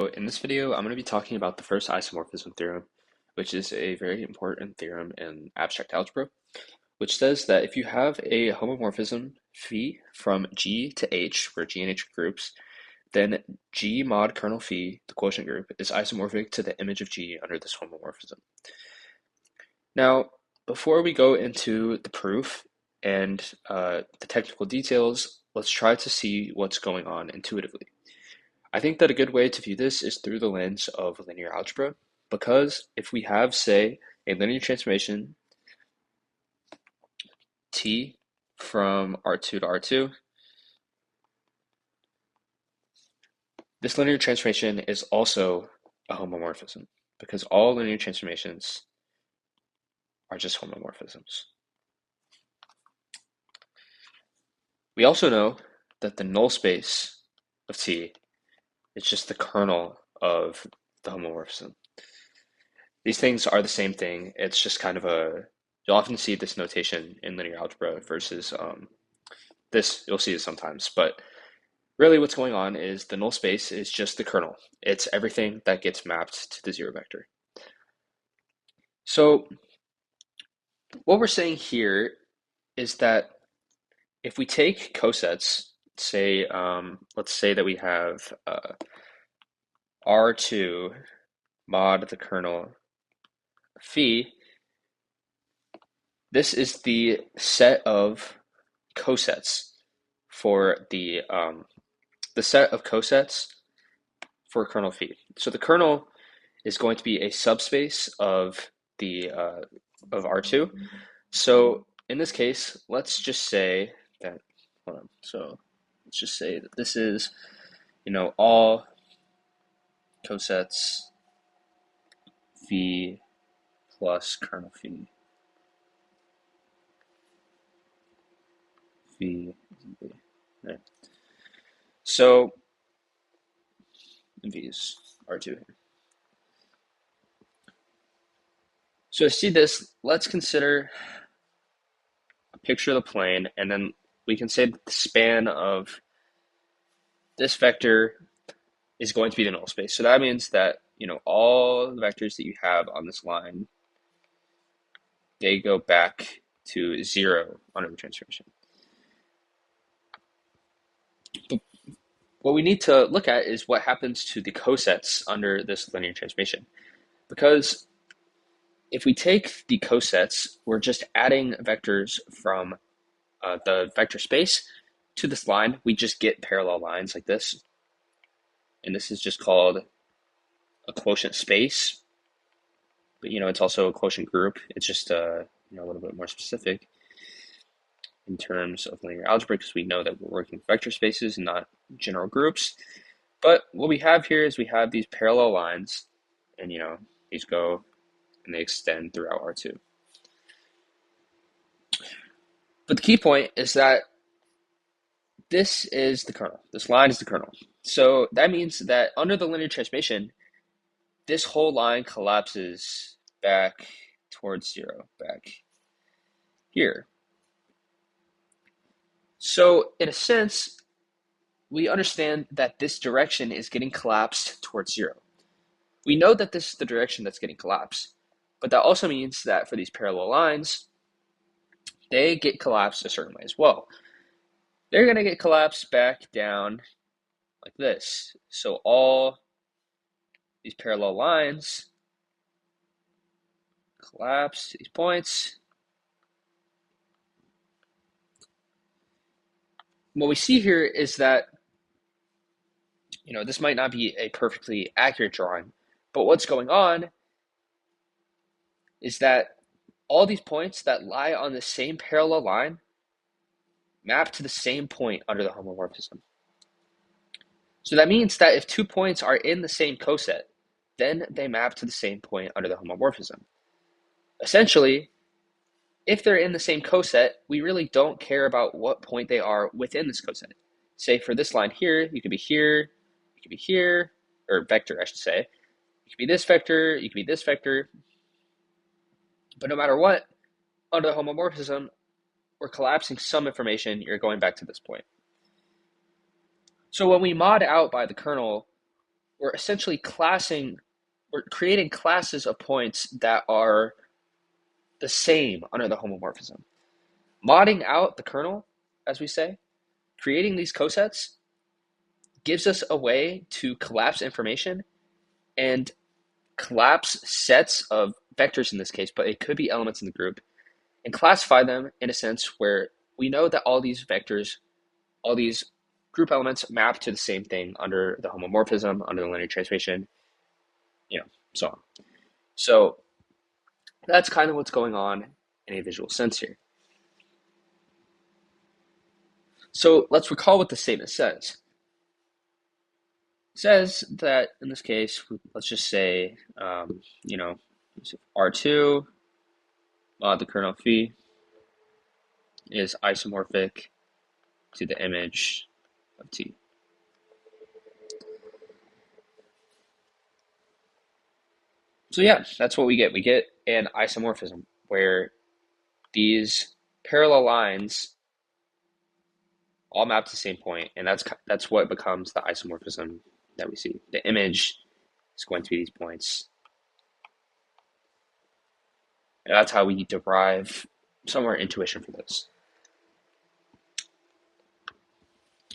So in this video, I'm going to be talking about the first isomorphism theorem, which is a very important theorem in abstract algebra, which says that if you have a homomorphism phi from G to H, where G and H are groups, then G mod kernel phi, the quotient group, is isomorphic to the image of G under this homomorphism. Now, before we go into the proof and the technical details, let's try to see what's going on intuitively. I think that a good way to view this is through the lens of linear algebra, because if we have, say, a linear transformation T from R2 to R2, this linear transformation is also a homomorphism, because all linear transformations are just homomorphisms. We also know that the null space of T is just the kernel of the homomorphism. These things are the same thing. It's just kind of you'll often see this notation in linear algebra versus this, you'll see it sometimes. But really what's going on is the null space is just the kernel. It's everything that gets mapped to the zero vector. So what we're saying here is that if we take cosets, say, let's say that we have R2 mod the kernel phi, this is the set of cosets for the set of cosets for kernel phi. So the kernel is going to be a subspace of the of R2. So in this case, let's just say that, hold on. So let's just say that this is, all cosets phi plus kernel phi. Phi, right. So V's R2 here. So to see this, let's consider a picture of the plane, and then we can say that the span of this vector is going to be the null space. So that means that, all the vectors that you have on this line, they go back to 0 under the transformation. But what we need to look at is what happens to the cosets under this linear transformation. Because if we take the cosets, we're just adding vectors from the vector space to this line. We just get parallel lines like this. And this is just called a quotient space. But, it's also a quotient group. It's just a little bit more specific in terms of linear algebra, because we know that we're working with vector spaces and not general groups. But what we have here is we have these parallel lines, and these go and they extend throughout R2. But the key point is that this is the kernel. This line is the kernel. So that means that under the linear transformation, this whole line collapses back towards 0, back here. So in a sense, we understand that this direction is getting collapsed towards 0. We know that this is the direction that's getting collapsed, but that also means that for these parallel lines, they get collapsed a certain way as well. They're going to get collapsed back down like this. So all these parallel lines collapse to these points. What we see here is that, this might not be a perfectly accurate drawing, but what's going on is that all these points that lie on the same parallel line map to the same point under the homomorphism. So that means that if 2 points are in the same coset, then they map to the same point under the homomorphism. Essentially, if they're in the same coset, we really don't care about what point they are within this coset. Say for this line here, you could be here, you could be here, or vector, I should say. You could be this vector, you could be this vector. But no matter what, under the homomorphism, we're collapsing some information, you're going back to this point. So when we mod out by the kernel, we're essentially we're creating classes of points that are the same under the homomorphism. Modding out the kernel, as we say, creating these cosets gives us a way to collapse information and collapse sets of vectors in this case, but it could be elements in the group, and classify them in a sense where we know that all these vectors, all these group elements map to the same thing under the homomorphism, under the linear transformation, so on. So that's kind of what's going on in a visual sense here. So let's recall what the statement says. It says that in this case, let's just say, R2 mod the kernel phi is isomorphic to the image of T. So yeah, that's what we get. We get an isomorphism where these parallel lines all map to the same point, and that's what becomes the isomorphism that we see. The image is going to be these points. And that's how we derive some of our intuition for this.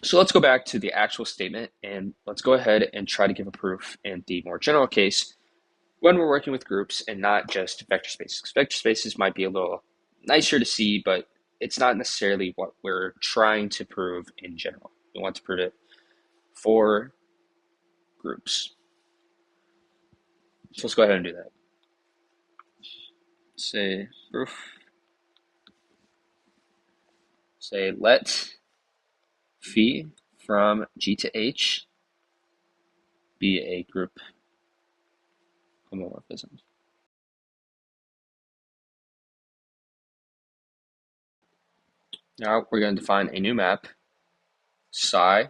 So let's go back to the actual statement, and let's go ahead and try to give a proof in the more general case when we're working with groups and not just vector spaces. Vector spaces might be a little nicer to see, but it's not necessarily what we're trying to prove in general. We want to prove it for groups. So let's go ahead and do that. Say proof. Say let phi from G to H be a group homomorphism. Now we're going to define a new map, psi,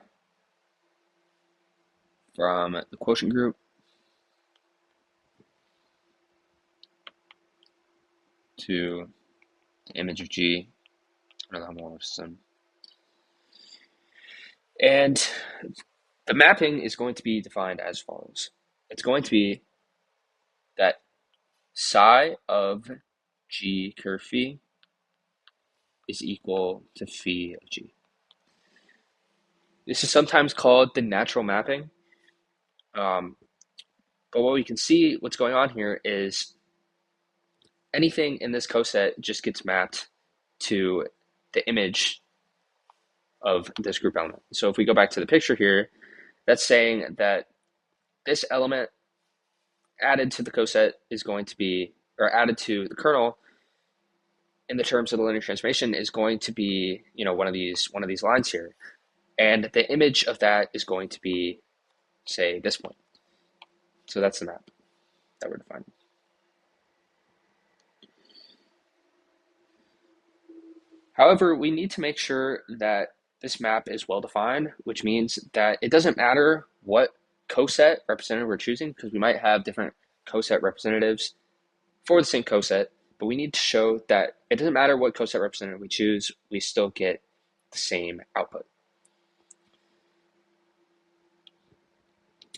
from the quotient group to the image of G under the homomorphism. And the mapping is going to be defined as follows. It's going to be that psi of G curve phi is equal to phi of G. This is sometimes called the natural mapping. But what we can see, what's going on here is anything in this coset just gets mapped to the image of this group element. So if we go back to the picture here, that's saying that this element added to the coset is going to be, or added to the kernel in the terms of the linear transformation is going to be, one of these lines here. And the image of that is going to be, say, this point. So that's the map that we're defining. However, we need to make sure that this map is well defined, which means that it doesn't matter what coset representative we're choosing, because we might have different coset representatives for the same coset, but we need to show that it doesn't matter what coset representative we choose, we still get the same output.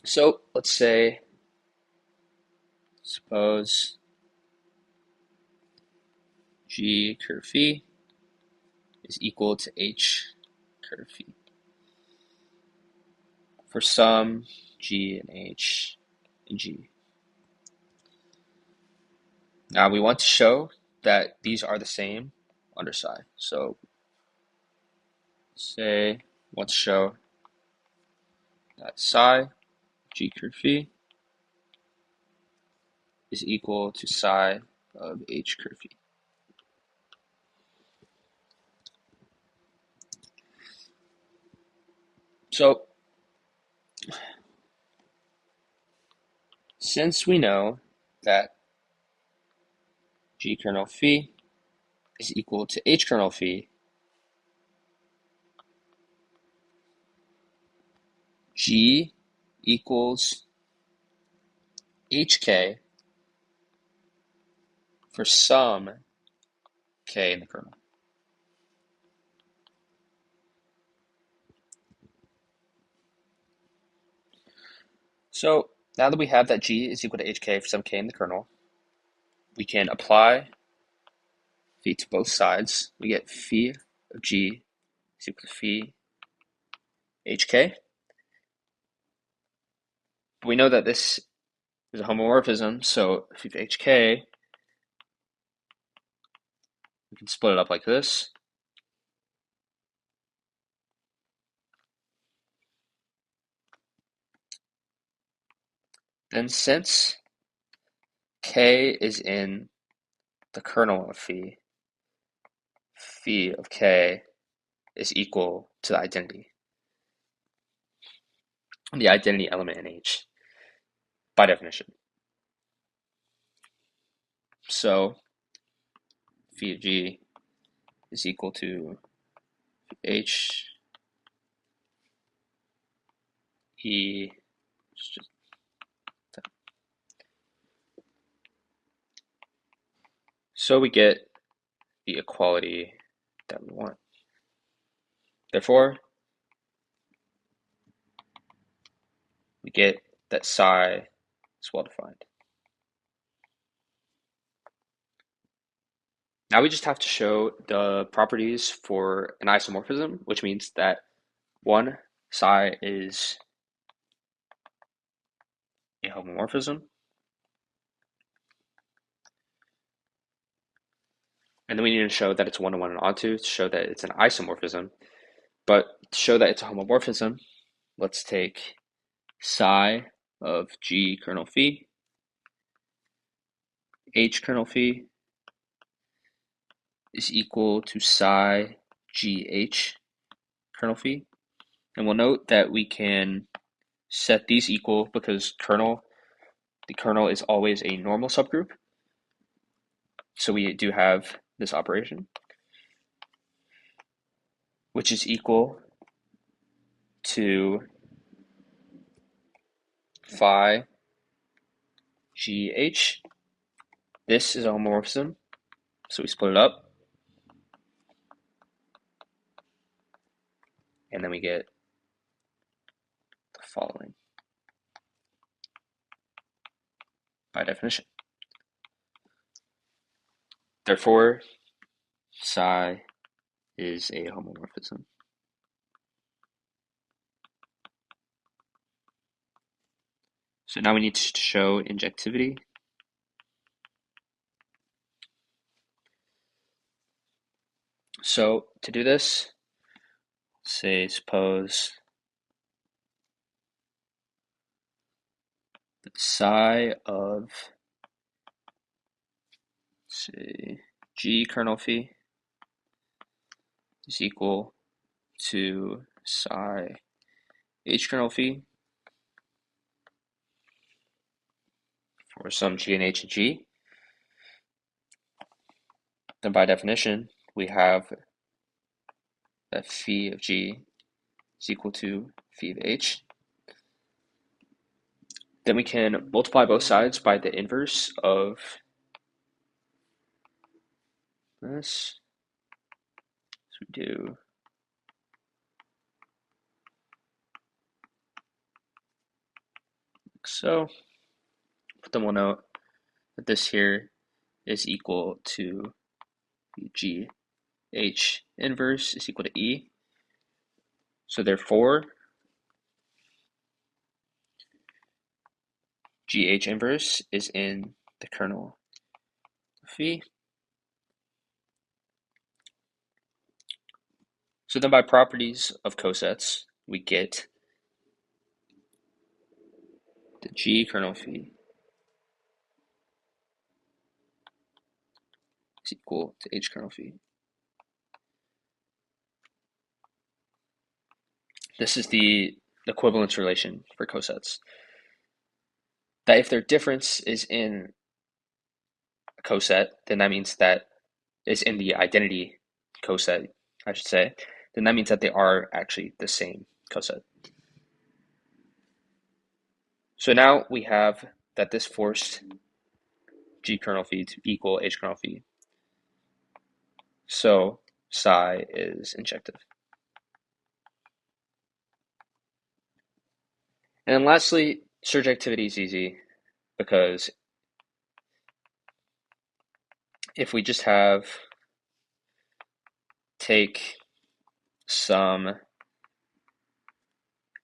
So let's say, suppose G curve phi is equal to H curve phi for some G and H and G. Now we want to show that these are the same under psi. So say we want to show that psi G curve phi is equal to psi of H curve phi. So since we know that G kernel phi is equal to H kernel phi, G equals HK for some K in the kernel. So now that we have that G is equal to HK for some K in the kernel, we can apply phi to both sides. We get phi of G is equal to phi HK. But we know that this is a homomorphism, so phi of HK, we can split it up like this. Then since K is in the kernel of phi, phi of K is equal to the identity element in H, by definition. So phi of G is equal to H E. So we get the equality that we want. Therefore, we get that psi is well defined. Now we just have to show the properties for an isomorphism, which means that one, psi is a homomorphism, and then we need to show that it's one-to-one and onto to show that it's an isomorphism. But to show that it's a homomorphism, let's take psi of G kernel phi, H kernel phi is equal to psi GH kernel phi. And we'll note that we can set these equal because the kernel is always a normal subgroup. So we do have this operation, which is equal to phi GH. This is a homomorphism, so we split it up, and then we get the following by definition. Therefore, psi is a homomorphism. So now we need to show injectivity. So to do this, suppose the psi of, say, G kernel phi is equal to psi H kernel phi for some G and H and G. Then by definition, we have that phi of G is equal to phi of H. Then we can multiply both sides by the inverse of this. So we do like so. But then we'll note that this here is equal to G H inverse is equal to E. So therefore, GH inverse is in the kernel of phi. So then by properties of cosets, we get the G kernel phi is equal to H kernel phi. This is the equivalence relation for cosets. That if their difference is in a coset, then that means that is in the identity coset, I should say, then that means that they are actually the same coset. So now we have that this forced G kernel phi to equal H kernel phi. So psi is injective. And then lastly, surjectivity is easy because if we just take some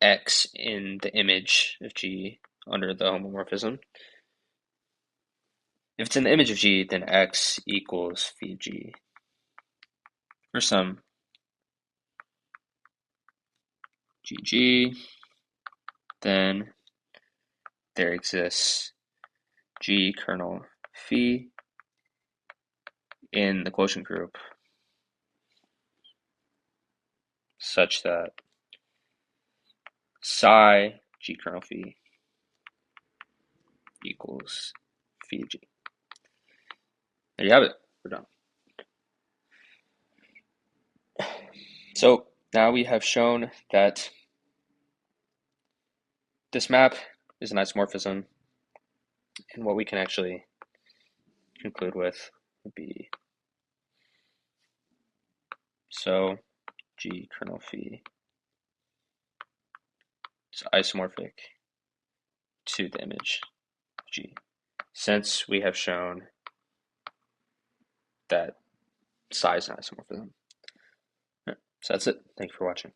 x in the image of G under the homomorphism, if it's in the image of G, then x equals phi of G for some GG, then there exists G kernel phi in the quotient group such that psi G kernel phi equals phi of G. There you have it. We're done. So now we have shown that this map is an isomorphism, and what we can actually conclude with would be so G kernel phi is isomorphic to the image of G, since we have shown that psi is an isomorphism. So that's it. Thank you for watching.